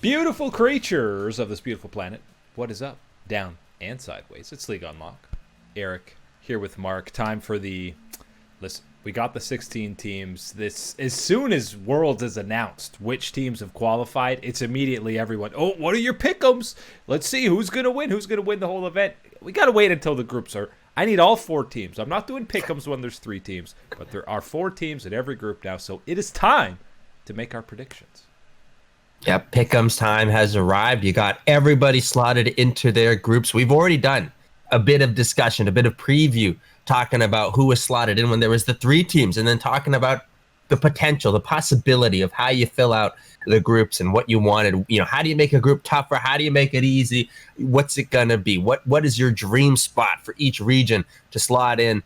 Beautiful creatures of this beautiful planet. What is up, down, and sideways? It's League Unlock. Eric here with Mark. Time for the... Listen, we got the 16 teams. This, as soon as Worlds is announced, which teams have qualified, it's immediately everyone, oh, what are your Pickems? Let's see who's going to win. Who's going to win the whole event? We got to wait until the groups are... I need all 4 teams. I'm not doing Pickems when there's 3 teams, but there are 4 teams in every group now, so it is time to make our predictions. Yep, Pickems time has arrived. You got everybody slotted into their groups. We've already done a bit of discussion, a bit of preview, talking about who was slotted in when there was the 3 teams, and then talking about the potential, the possibility of how you fill out the groups and what you wanted. You know, how do you make a group tougher? How do you make it easy? What's it gonna be? What is your dream spot for each region to slot in?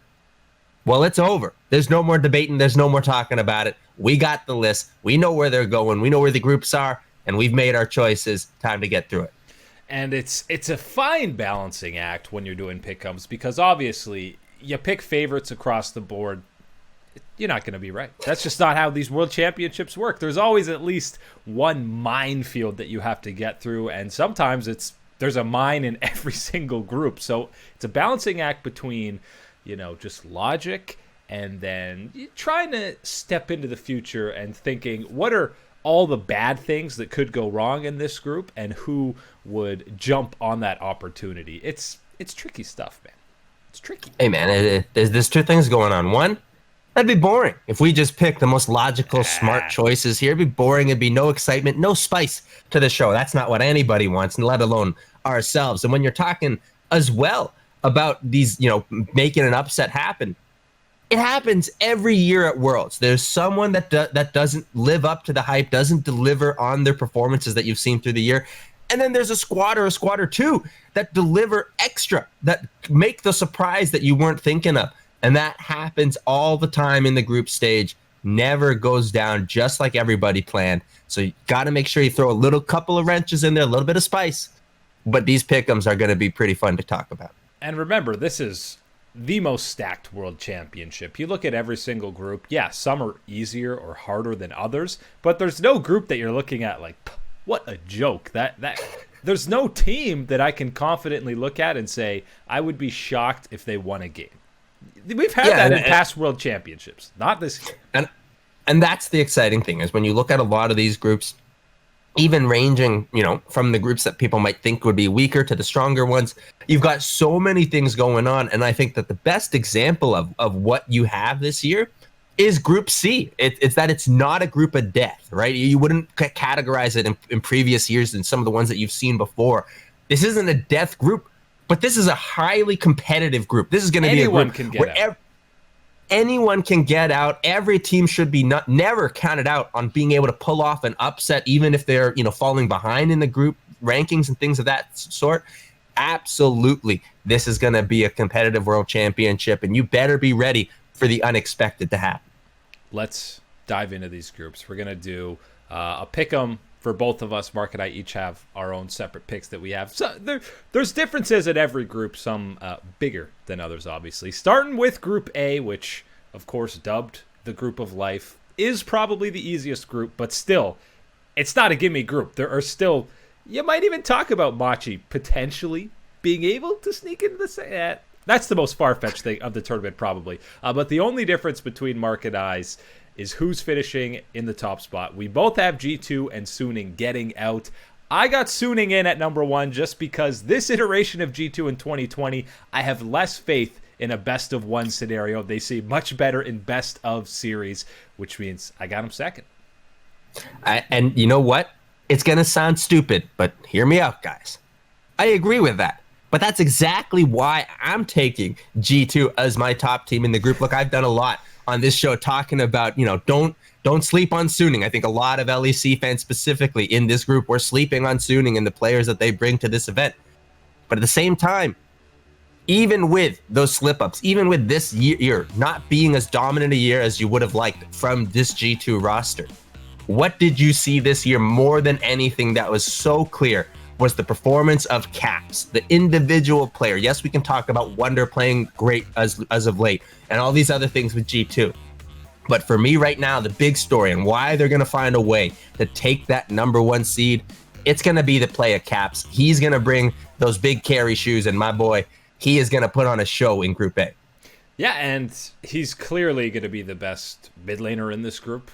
Well, it's over. There's no more debating. There's no more talking about it. We got the list. We know where they're going. We know where the groups are, and we've made our choices. Time to get through it. And it's a fine balancing act when you're doing pick'ems, because obviously you pick favorites across the board. You're not going to be right. That's just not how these world championships work. There's always at least one minefield that you have to get through, and sometimes there's a mine in every single group. So it's a balancing act between, just logic and then trying to step into the future and thinking, what are all the bad things that could go wrong in this group and who would jump on that opportunity? It's tricky stuff, man. It's tricky. Hey, man, there's 2 things going on. One, that'd be boring. If we just pick the most logical, smart choices here, it'd be boring. It'd be no excitement, no spice to the show. That's not what anybody wants, let alone ourselves. And when you're talking as well about these, making an upset happen, it happens every year at Worlds. There's someone that doesn't live up to the hype, doesn't deliver on their performances that you've seen through the year. And then there's a squad or 2 that deliver extra, that make the surprise that you weren't thinking of. And that happens all the time in the group stage. Never goes down just like everybody planned. So you got to make sure you throw a little couple of wrenches in there, a little bit of spice. But these pick'ems are going to be pretty fun to talk about. And remember, this is the most stacked world championship. You look at every single group. Yeah, some are easier or harder than others, but there's no group that you're looking at like, what a joke. That there's no team that I can confidently look at and say, I would be shocked if they won a game. We've had that in past world championships, not this year. And that's the exciting thing, is when you look at a lot of these groups, even ranging, from the groups that people might think would be weaker to the stronger ones, you've got so many things going on. And I think that the best example of what you have this year is Group C. It's that it's not a group of death, right? You wouldn't categorize it in previous years and some of the ones that you've seen before. This isn't a death group, but this is a highly competitive group. This is going to be a group where anyone can get out. Every team should be never counted out on being able to pull off an upset, even if they're falling behind in the group rankings and things of that sort. Absolutely, this is going to be a competitive world championship, and you better be ready for the unexpected to happen. Let's dive into these groups. We're going to do a pick'em for both of us. Mark and I each have our own separate picks that we have. So there's differences in every group, some bigger than others, obviously. Starting with Group A, which, of course, dubbed the Group of Life, is probably the easiest group, but still, it's not a gimme group. There are still, you might even talk about Machi potentially being able to sneak into the set. That's the most far-fetched thing of the tournament, probably. But the only difference between Mark and I's is who's finishing in the top spot. We both have G2 and Suning getting out. I got Suning in at number 1 just because this iteration of G2 in 2020, I have less faith in a best-of-1 scenario. They seem much better in best-of series, which means I got him second. And you know what? It's going to sound stupid, but hear me out, guys. I agree with that. But that's exactly why I'm taking G2 as my top team in the group. Look, I've done a lot on this show talking about, don't sleep on Suning. I think a lot of LEC fans specifically in this group were sleeping on Suning and the players that they bring to this event. But at the same time, even with those slip-ups, even with this year not being as dominant a year as you would have liked from this G2 roster, what did you see this year more than anything that was so clear was the performance of Caps, the individual player. Yes, we can talk about Wonder playing great as of late and all these other things with G2. But for me right now, the big story and why they're going to find a way to take that number 1 seed it's going to be the play of Caps. He's going to bring those big carry shoes, and my boy, he is going to put on a show in Group A. Yeah, and he's clearly going to be the best mid laner in this group.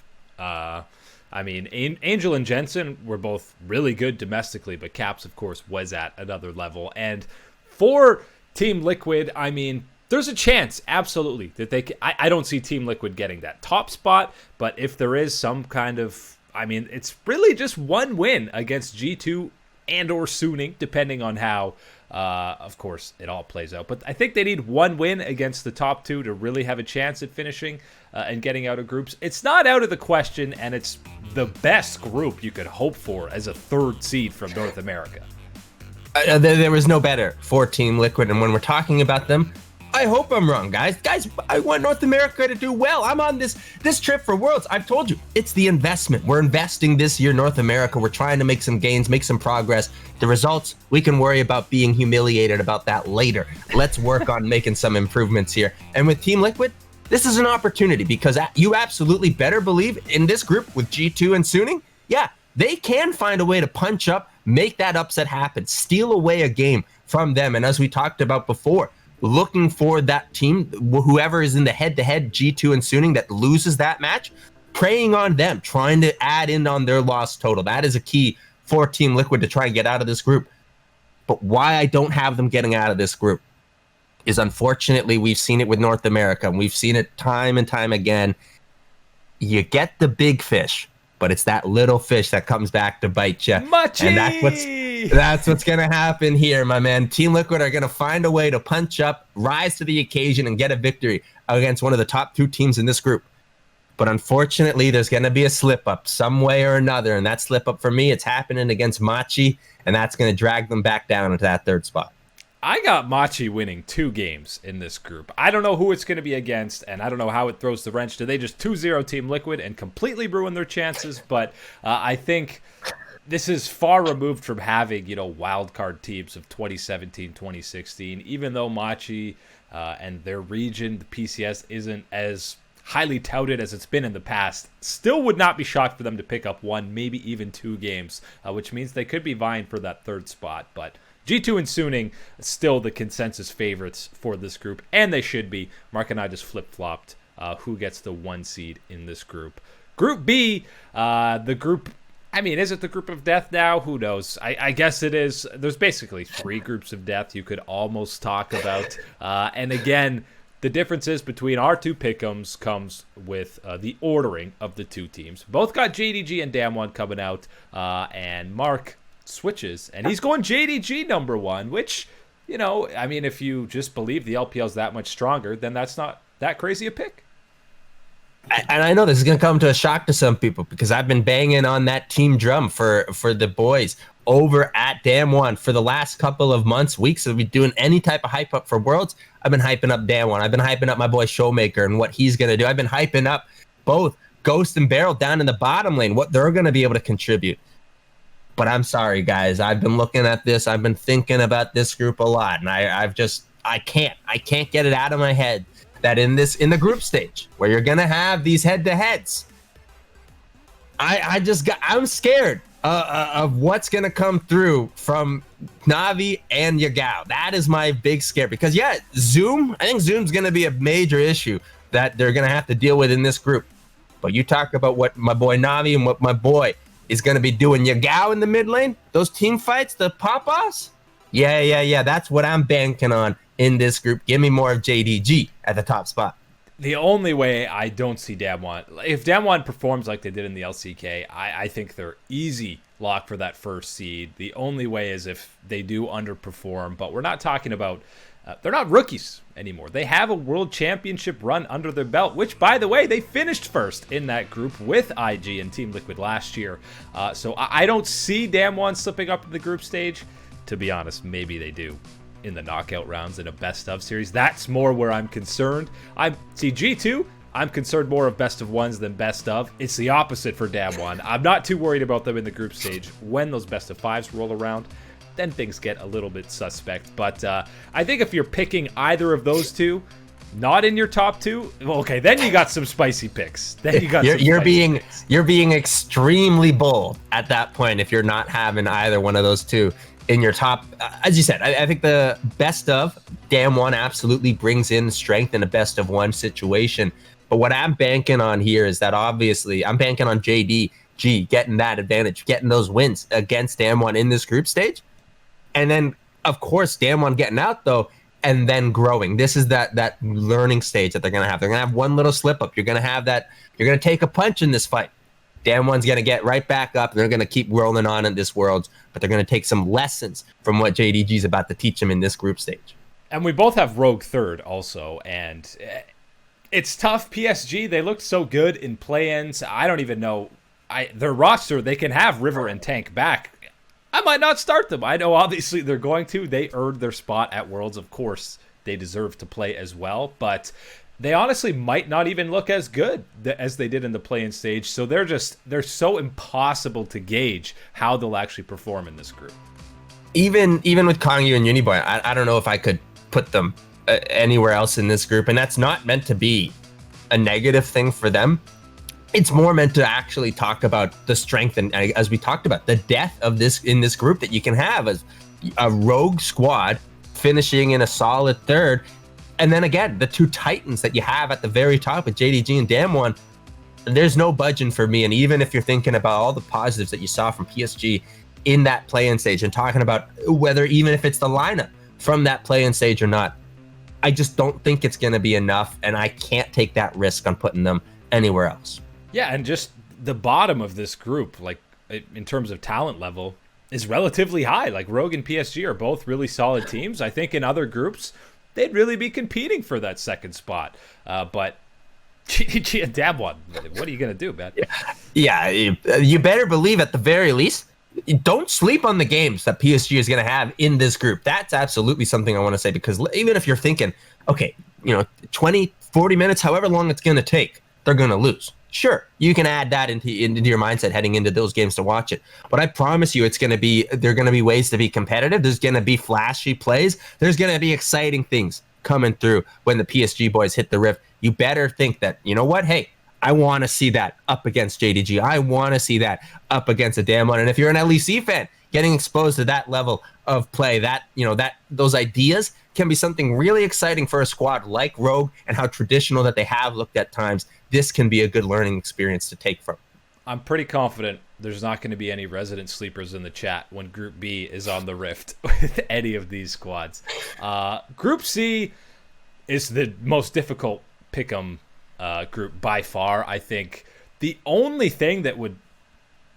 I mean, Angel and Jensen were both really good domestically, but Caps, of course, was at another level. And for Team Liquid, I mean, there's a chance, absolutely, that they can, I don't see Team Liquid getting that top spot, but if there is some kind of, I mean, it's really just one win against G2 and or Suning, depending on how, of course, it all plays out. But I think they need one win against the top two to really have a chance at finishing and getting out of groups. It's not out of the question, and it's the best group you could hope for as a third seed from North America. There was no better for Team Liquid, and when we're talking about them, I hope I'm wrong, guys. Guys, I want North America to do well. I'm on this trip for Worlds. I've told you, it's the investment. We're investing this year, North America. We're trying to make some gains, make some progress. The results, we can worry about being humiliated about that later. Let's work on making some improvements here. And with Team Liquid, this is an opportunity because you absolutely better believe in this group with G2 and Suning, yeah, they can find a way to punch up, make that upset happen, steal away a game from them. And as we talked about before, looking for that team, whoever is in the head-to-head G2 and Suning that loses that match, preying on them, trying to add in on their loss total. That is a key for Team Liquid to try and get out of this group. But why I don't have them getting out of this group is, unfortunately, we've seen it with North America, and we've seen it time and time again. You get the big fish, but it's that little fish that comes back to bite you. Machi! And that's what's going to happen here, my man. Team Liquid are going to find a way to punch up, rise to the occasion, and get a victory against one of the top two teams in this group. But unfortunately, there's going to be a slip-up some way or another, and that slip-up for me, it's happening against Machi, and that's going to drag them back down into that third spot. I got Machi winning 2 games in this group. I don't know who it's going to be against, and I don't know how it throws the wrench. Do they just 2-0 Team Liquid and completely ruin their chances? But I think this is far removed from having, wildcard teams of 2017, 2016. Even though Machi and their region, the PCS, isn't as highly touted as it's been in the past, still would not be shocked for them to pick up 1, maybe even 2 games, which means they could be vying for that third spot. But G2 and Suning still the consensus favorites for this group, and they should be. Mark and I just flip-flopped who gets the 1 seed in this group. Group B, the group, I mean, is it the group of death now? Who knows? I guess it is. There's basically 3 groups of death you could almost talk about. And again, the differences between our 2 Pickems comes with the ordering of the 2 teams. Both got JDG and Damwon coming out, and Mark switches, and he's going JDG number 1, which, I mean, if you just believe the LPL's that much stronger, then that's not that crazy a pick. And I know this is going to come to a shock to some people because I've been banging on that team drum for the boys over at Damwon for the last couple of months, weeks of doing any type of hype up for Worlds. I've been hyping up Damwon. I've been hyping up my boy Showmaker and what he's going to do. I've been hyping up both Ghost and Barrel down in the bottom lane, what they're going to be able to contribute. But I'm sorry, guys. I've been looking at this. I've been thinking about this group a lot, and I can't get it out of my head that in the group stage where you're gonna have these head-to-heads, I'm scared of what's gonna come through from Na'Vi and Yagao. That is my big scare because I think Zoom's gonna be a major issue that they're gonna have to deal with in this group. But you talk about what my boy Na'Vi and what my boy is going to be doing Yagao in the mid lane, those team fights, the pop-offs. Yeah. That's what I'm banking on in this group. Give me more of JDG at the top spot. The only way I don't see Damwon, if Damwon performs like they did in the LCK, I think they're easy lock for that first seed. The only way is if they do underperform, but we're not talking about they're not rookies anymore. They have a world championship run under their belt, which, by the way, they finished first in that group with IG and Team Liquid last year. So I don't see Damwon slipping up to the group stage. To be honest, maybe they do in the knockout rounds in a best-of series. That's more where I'm concerned. I see G2. I'm concerned more of best of ones than best of. It's the opposite for Damwon. I'm not too worried about them in the group stage. When those best of 5s roll around, then things get a little bit suspect. But I think if you're picking either of those 2, Not in your top two? Well, okay, then you got some spicy picks. Then you got you're being extremely bold at that point if you're not having either one of those two in your top. As you said, I think the best of Damn One absolutely brings in strength in a best of one situation. But what I'm banking on here is that obviously I'm banking on JDG getting that advantage, getting those wins against Damn One in this group stage. And then, of course, Damn One getting out, though, and then growing. This is that learning stage that they're going to have. They're going to have one little slip up. You're going to have that. You're going to take a punch in this fight. Damn One's going to get right back up. They're going to keep rolling on in this world, but they're going to take some lessons from what JDG's about to teach them in this group stage. And we both have Rogue third also, and it's tough. PSG, they looked so good in play-ins. I don't even know. Their roster, they can have River and Tank back. I might not start them. I know obviously they're going to. They earned their spot at Worlds. Of course, they deserve to play as well. But they honestly might not even look as good as they did in the play-in stage. So they're so impossible to gauge how they'll actually perform in this group. Even with Kongyu and Uniboy, I don't know if I could put them anywhere else in this group. And that's not meant to be a negative thing for them. It's more meant to actually talk about the strength and, as we talked about, the depth of this in this group that you can have as a rogue squad finishing in a solid third. And then again, the two titans that you have at the very top with JDG and Damn One, there's no budging for me. And even if you're thinking about all the positives that you saw from PSG in that play-in stage and talking about whether even if it's the lineup from that play-in stage or not, I just don't think it's going to be enough. And I can't take that risk on putting them anywhere else. Yeah, and just the bottom of this group, like in terms of talent level, is relatively high. Like Rogue and PSG are both really solid teams. I think in other groups, they'd really be competing for that second spot. But Damn One, what are you going to do, man? Yeah, you better believe at the very least, don't sleep on the games that PSG is going to have in this group. That's absolutely something I want to say, because even if you're thinking, okay, 20, 40 minutes, however long it's going to take, they're going to lose. Sure, you can add that into your mindset heading into those games to watch it. But I promise you, there are going to be ways to be competitive. There's going to be flashy plays. There's going to be exciting things coming through when the PSG boys hit the Rift. You better think that, you know what? Hey, I want to see that up against JDG. I want to see that up against a Damn One. And if you're an LEC fan, getting exposed to that level of play, those ideas can be something really exciting for a squad like Rogue, and how traditional that they have looked at times. This can be a good learning experience to take from. I'm pretty confident there's not going to be any resident sleepers in the chat when Group B is on the Rift with any of these squads. Group C is the most difficult pick'em group by far. I think the only thing that would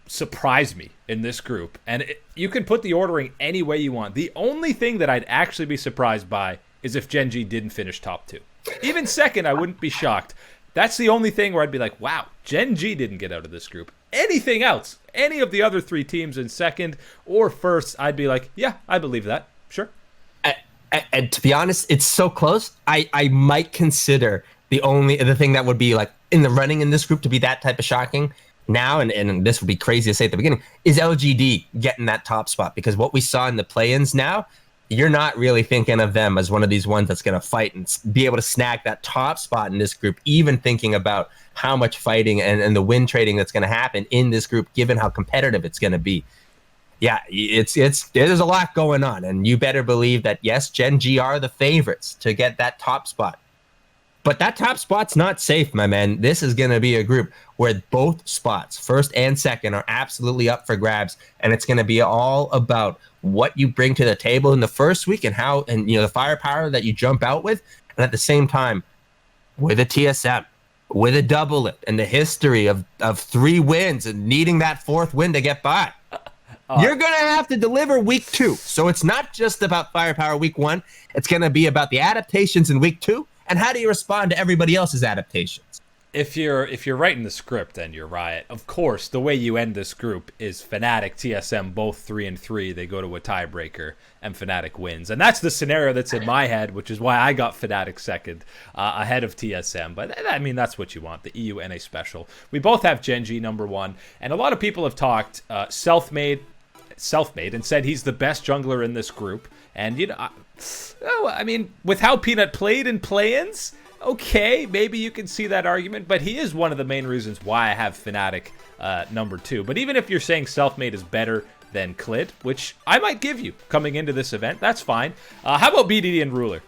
surprise me in this group, and you can put the ordering any way you want, the only thing that I'd actually be surprised by is if Gen G didn't finish top 2. Even second, I wouldn't be shocked. That's the only thing where I'd be like, wow, Gen G didn't get out of this group. Anything else, any of the other 3 teams in second or first, I'd be like, yeah, I believe that. Sure. And to be honest, it's so close. I might consider the thing that would be like in the running in this group to be that type of shocking now, and this would be crazy to say at the beginning, is LGD getting that top spot. Because what we saw in the play-ins now, you're not really thinking of them as one of these ones that's going to fight and be able to snag that top spot in this group, even thinking about how much fighting and the win trading that's going to happen in this group, given how competitive it's going to be. Yeah, there's a lot going on, and you better believe that, yes, Gen G are the favorites to get that top spot. But that top spot's not safe, my man. This is going to be a group where both spots, first and second, are absolutely up for grabs, and it's going to be all about what you bring to the table in the first week and how, and the firepower that you jump out with, and at the same time, with a TSM, with a double lip, and the history of 3 wins and needing that 4th win to get by. You're going to have to deliver week 2. So it's not just about firepower week 1. It's going to be about the adaptations in week 2. And how do you respond to everybody else's adaptations? If you're writing the script and you're Riot, of course, the way you end this group is Fnatic, TSM, both 3-3. They go to a tiebreaker, and Fnatic wins. And that's the scenario that's in my head, which is why I got Fnatic second ahead of TSM. But, I mean, that's what you want, the EU NA special. We both have Gen G number 1. And a lot of people have talked self-made and said he's the best jungler in this group. And, I mean, with how Peanut played in play-ins, Okay, maybe you can see that argument, but he is one of the main reasons why I have Fnatic number 2. But even if you're saying Selfmade is better than Clit, which I might give you coming into this event, that's fine. How about BDD and Ruler?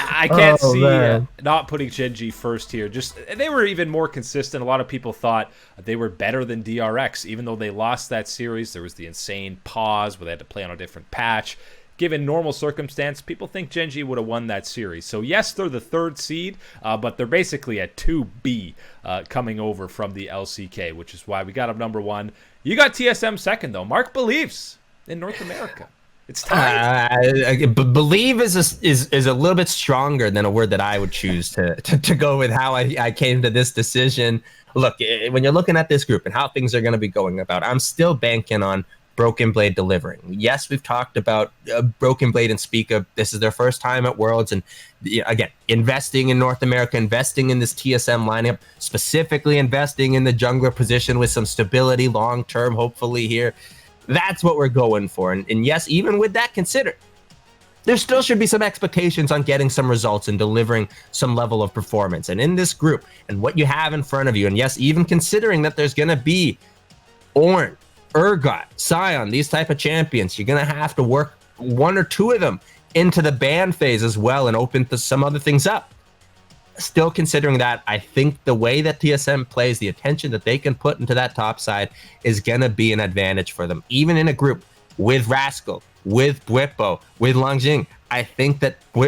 I can't see not putting Gen.G first here. Just they were even more consistent. A lot of people thought they were better than DRX, even though they lost that series. There was the insane pause where they had to play on a different patch. Given normal circumstance, people think Gen.G would have won that series. So yes, they're the 3rd seed, but they're basically a 2B coming over from the LCK, which is why we got them number 1. You got TSM 2nd, though. Mark believes in North America. It's time. Believe is a little bit stronger than a word that I would choose to go with how I came to this decision. Look, when you're looking at this group and how things are going to be going about, I'm still banking on Broken Blade delivering. Yes, we've talked about Broken Blade and Speaka. This is their first time at Worlds, and again, investing in North America, investing in this TSM lineup, specifically investing in the jungler position with some stability long term, hopefully here. That's what we're going for. And yes, even with that considered, there still should be some expectations on getting some results and delivering some level of performance. And in this group and what you have in front of you, and yes, even considering that there's going to be Ornn, Urgot, Sion, these type of champions, you're going to have to work 1 or 2 of them into the ban phase as well and open some other things up. Still considering that, I think the way that TSM plays, the attention that they can put into that top side is going to be an advantage for them. Even in a group with Rascal, with Bwipo, with Longjing, I think that the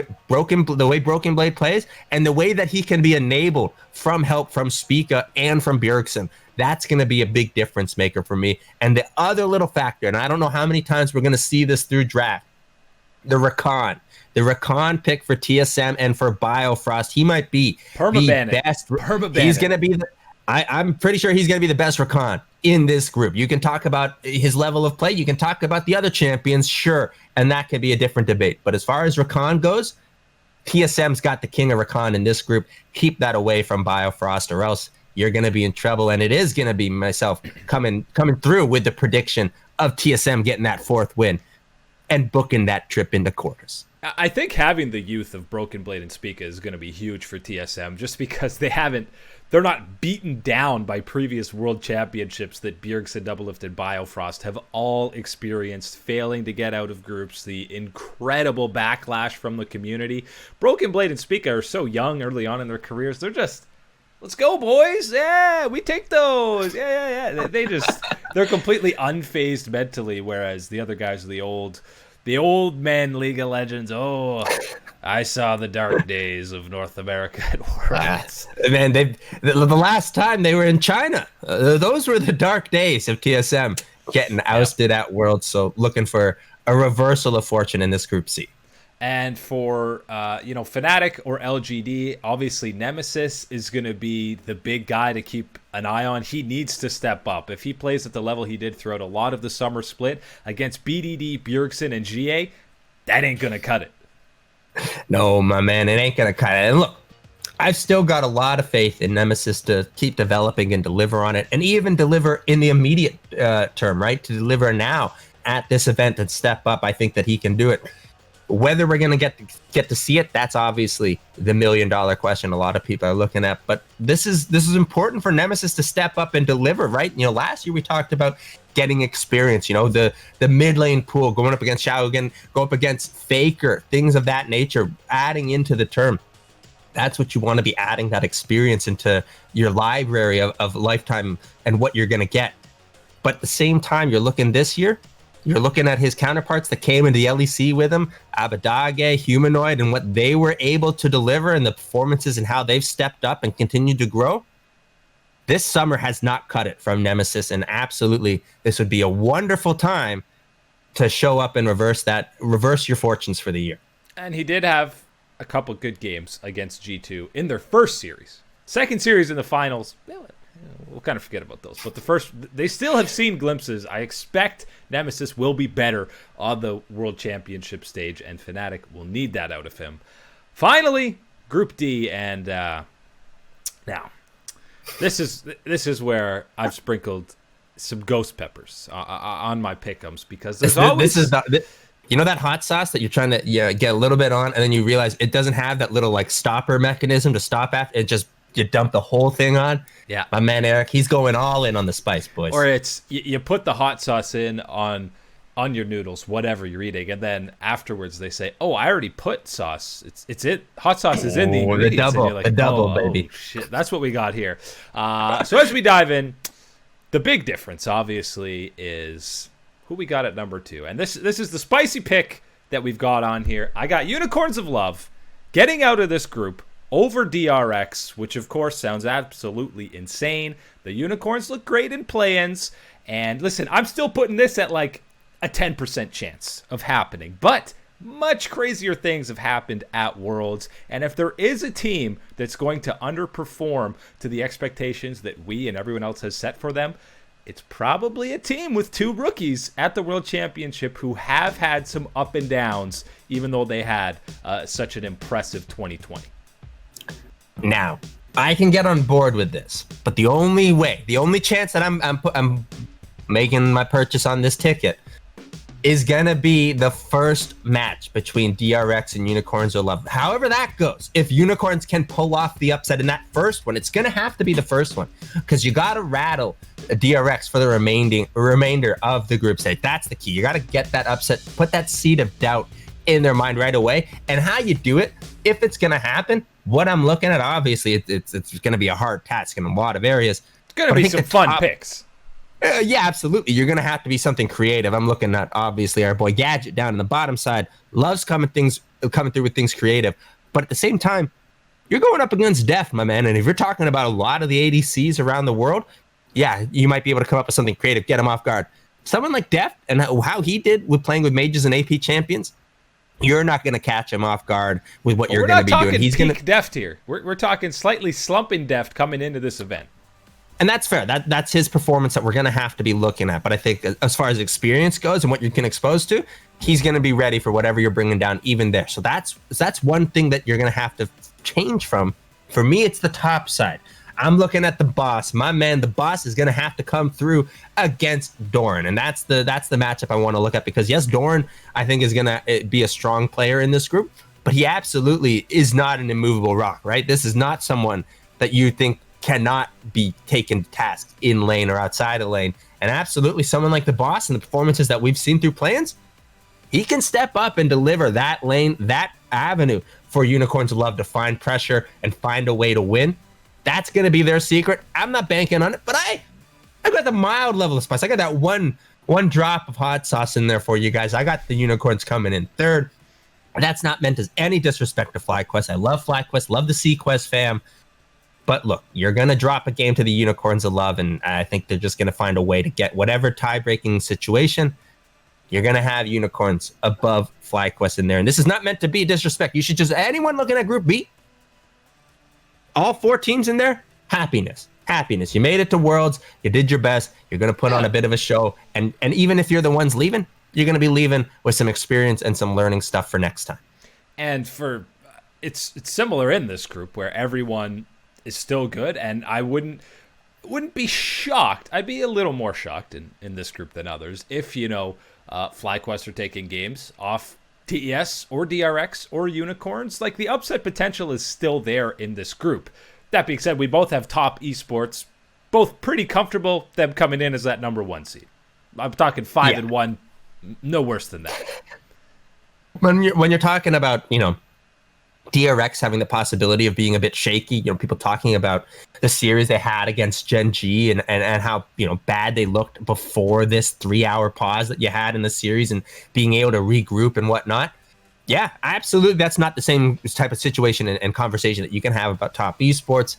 way Broken Blade plays and the way that he can be enabled from help from Speaka and from Bjergsen, that's going to be a big difference maker for me. And the other little factor, and I don't know how many times we're going to see this through draft, the Rakan. The Rakan pick for TSM and for Biofrost, he might be the best. He's going to be I'm pretty sure he's going to be the best Rakan in this group. You can talk about his level of play. You can talk about the other champions, sure, and that could be a different debate. But as far as Rakan goes, TSM's got the king of Rakan in this group. Keep that away from Biofrost or else you're going to be in trouble. And it is going to be myself coming through with the prediction of TSM getting that 4th win and booking that trip into quarters. I think having the youth of Broken Blade and Speaka is going to be huge for TSM just because they're not beaten down by previous world championships that Bjergsen, Doublelift, and Biofrost have all experienced, failing to get out of groups, the incredible backlash from the community. Broken Blade and Speaka are so young early on in their careers. They're just, let's go, boys. Yeah, we take those. Yeah. They're completely unfazed mentally, whereas the other guys are the old men League of Legends. Oh, I saw the dark days of North America at Worlds. Man, the last time they were in China, those were the dark days of TSM getting ousted at Worlds. So looking for a reversal of fortune in this Group C. And for Fnatic or LGD, obviously Nemesis is going to be the big guy to keep an eye on. He needs to step up. If he plays at the level he did throughout a lot of the summer split against BDD, Bjergsen, and GA, that ain't going to cut it. No, my man, it ain't going to cut it. And look, I've still got a lot of faith in Nemesis to keep developing and deliver on it, and even deliver in the immediate term, right? To deliver now at this event and step up. I think that he can do it. Whether we're going to get to see it, that's obviously the $1 million question a lot of people are looking at. But this is important for Nemesis to step up and deliver, right? Last year we talked about getting experience, the mid lane pool, going up against Xiaogan, go up against Faker, things of that nature, adding into the term. That's what you want to be adding, that experience into your library of lifetime and what you're going to get. But at the same time, you're looking this year, you're looking at his counterparts that came into the LEC with him, Abadage, Humanoid, and what they were able to deliver and the performances and how they've stepped up and continued to grow. This summer has not cut it from Nemesis, and absolutely, this would be a wonderful time to show up and reverse your fortunes for the year. And he did have a couple good games against G2 in their first series. Second series in the finals, we'll kind of forget about those. But the first, they still have seen glimpses. I expect Nemesis will be better on the World Championship stage, and Fnatic will need that out of him. Finally, Group D, and now this is where I've sprinkled some ghost peppers on my Pickems, because there's always You know that hot sauce that you're trying to get a little bit on, and then you realize it doesn't have that little like stopper mechanism to stop after. It just you dump the whole thing on. Yeah, my man Eric, he's going all in on the spice, boys. Or it's you put the hot sauce in on your noodles, whatever you're eating, and then afterwards they say, "Oh, I already put sauce. It's it. Hot sauce is in the ingredients." The double, baby. Oh, shit, that's what we got here. So as we dive in, the big difference obviously is who we got at number 2, and this is the spicy pick that we've got on here. I got Unicorns of Love getting out of this group over DRX, which of course sounds absolutely insane. The Unicorns look great in play-ins, and listen, I'm still putting this at like a 10% chance of happening, but much crazier things have happened at Worlds, and if there is a team that's going to underperform to the expectations that we and everyone else has set for them, it's probably a team with 2 rookies at the World Championship who have had some up and downs, even though they had such an impressive 2020. Now, I can get on board with this, but the only chance that I'm making my purchase on this ticket is gonna be the first match between DRX and Unicorns of Love. However that goes, if Unicorns can pull off the upset in that first one, it's gonna have to be the first one, because you gotta rattle DRX for the remainder of the group stage. That's the key. You gotta get that upset, put that seed of doubt in their mind right away. And how you do it, if it's gonna happen, what I'm looking at, obviously, it's gonna be a hard task in a lot of areas. It's gonna be some fun picks. Yeah, absolutely. You're going to have to be something creative. I'm looking at, obviously, our boy Gadget down in the bottom side. Loves coming through with things creative. But at the same time, you're going up against Def, my man. And if you're talking about a lot of the ADCs around the world, yeah, you might be able to come up with something creative, get him off guard. Someone like Def and how he did with playing with mages and AP champions, you're not going to catch him off guard with what you're going to be doing. He's going to Deft here. We're talking slightly slumping Deft coming into this event. And that's fair. That's his performance that we're going to have to be looking at. But I think as far as experience goes and what you can expose to, he's going to be ready for whatever you're bringing down even there. So that's one thing that you're going to have to change from. For me, it's the top side. I'm looking at the boss. My man, the boss is going to have to come through against Doran. And that's the matchup I want to look at, because yes, Doran, I think, is going to be a strong player in this group, but he absolutely is not an immovable rock, right? This is not someone that you think cannot be taken to task in lane or outside of lane. And absolutely someone like the boss and the performances that we've seen through plans, he can step up and deliver that lane, that avenue for Unicorns of Love to find pressure and find a way to win. That's going to be their secret. I'm not banking on it, but I got the mild level of spice. I got that one drop of hot sauce in there for you guys. I got the Unicorns coming in third. That's not meant as any disrespect to FlyQuest. I love FlyQuest, love the Sequest fam. But look, you're going to drop a game to the Unicorns of Love, and I think they're just going to find a way to get whatever tie-breaking situation. You're going to have Unicorns above FlyQuest in there. And this is not meant to be disrespect. You should just, anyone looking at Group B, all 4 teams in there, happiness. You made it to Worlds. You did your best. You're going to put on a bit of a show. And even if you're the ones leaving, you're going to be leaving with some experience and some learning stuff for next time. And it's similar in this group where everyone is still good, and I wouldn't be shocked. I'd be a little more shocked in this group than others if, FlyQuest are taking games off TES or DRX or Unicorns. Like, the upset potential is still there in this group. That being said, we both have top eSports, both pretty comfortable them coming in as that number 1 seed. I'm talking 5-1, no worse than that. When you're talking about, DRX having the possibility of being a bit shaky, people talking about the series they had against Gen G and how, bad they looked before this 3-hour pause that you had in the series and being able to regroup and whatnot. Yeah, absolutely. That's not the same type of situation and conversation that you can have about top esports.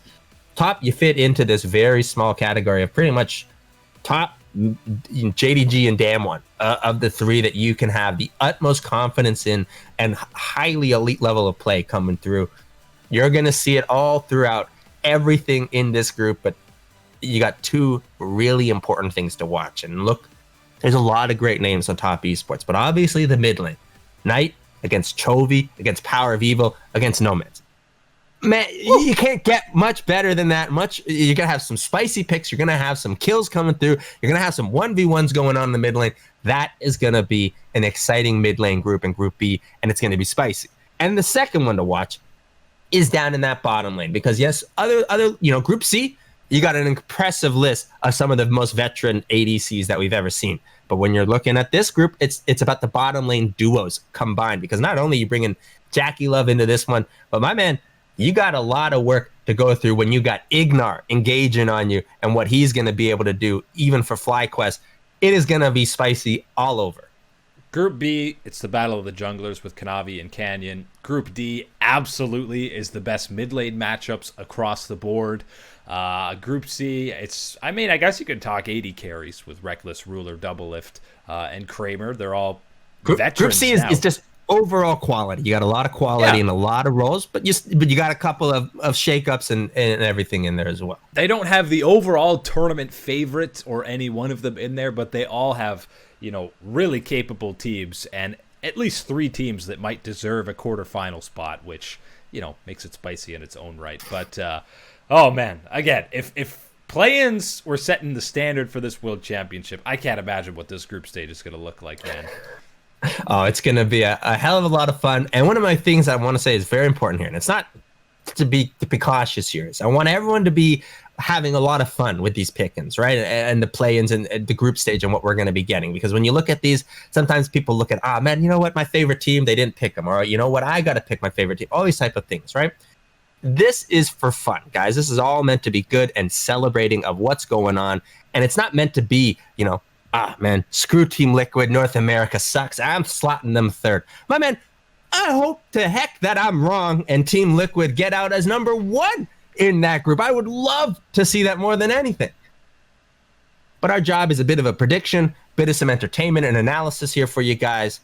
Top, you fit into this very small category of pretty much top JDG and Damwon of the 3 that you can have the utmost confidence in and highly elite level of play coming through. You're going to see it all throughout everything in this group, but you got 2 really important things to watch. And look, there's a lot of great names on top esports, but obviously the mid lane. Knight against Chovy, against Power of Evil, against Nomads. Man, you can't get much better than that. You're going to have some spicy picks. You're going to have some kills coming through. You're going to have some 1v1s going on in the mid lane. That is going to be an exciting mid lane group in Group B, and it's going to be spicy. And the second one to watch is down in that bottom lane, because yes, other Group C, you got an impressive list of some of the most veteran ADCs that we've ever seen. But when you're looking at this group, it's about the bottom lane duos combined, because not only you bring in Jackie Love into this one, but my man, you got a lot of work to go through when you got Ignar engaging on you and what he's going to be able to do, even for FlyQuest. It is going to be spicy all over. Group B, it's the battle of the junglers with Kanavi and Canyon. Group D absolutely is the best mid lane matchups across the board. Group C, I guess you could talk 80 carries with Reckless, Ruler, Doublelift, and Kramer. They're all veterans. Group C is just overall quality. You got a lot of quality and a lot of roles, but you got a couple of shakeups and everything in there as well. They don't have the overall tournament favorite or any one of them in there, but they all have, really capable teams, and at least 3 teams that might deserve a quarterfinal spot, which, makes it spicy in its own right. But, oh man, again, if play-ins were setting the standard for this World Championship, I can't imagine what this group stage is going to look like, man. Oh, it's going to be a hell of a lot of fun. And one of my things I want to say is very important here, and it's not to be cautious here. I want everyone to be having a lot of fun with these pick-ins, right? And the play-ins and the group stage and what we're going to be getting. Because when you look at these, sometimes people look at, man, you know what? My favorite team, they didn't pick them. Or, you know what? I got to pick my favorite team. All these type of things, right? This is for fun, guys. This is all meant to be good and celebrating of what's going on. And it's not meant to be, man, screw Team Liquid. North America sucks. I'm slotting them third. My man, I hope to heck that I'm wrong and Team Liquid get out as number 1 in that group. I would love to see that more than anything. But our job is a bit of a prediction, bit of some entertainment and analysis here for you guys.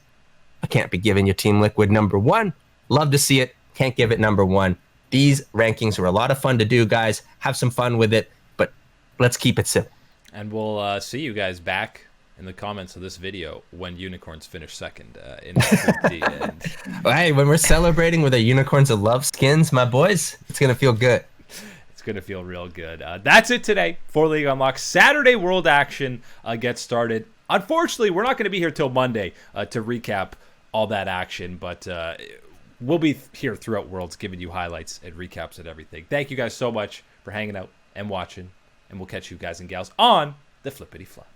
I can't be giving you Team Liquid number 1. Love to see it. Can't give it number 1. These rankings were a lot of fun to do, guys. Have some fun with it, but let's keep it simple. And we'll see you guys back in the comments of this video when Unicorns finish second in Group D. Hey, when we're celebrating with our Unicorns of Love skins, my boys, it's going to feel good. It's going to feel real good. That's it today for League Unlocked. Saturday World Action gets started. Unfortunately, we're not going to be here till Monday to recap all that action, but we'll be here throughout Worlds giving you highlights and recaps and everything. Thank you guys so much for hanging out and watching, and we'll catch you guys and gals on the Flippity Flop.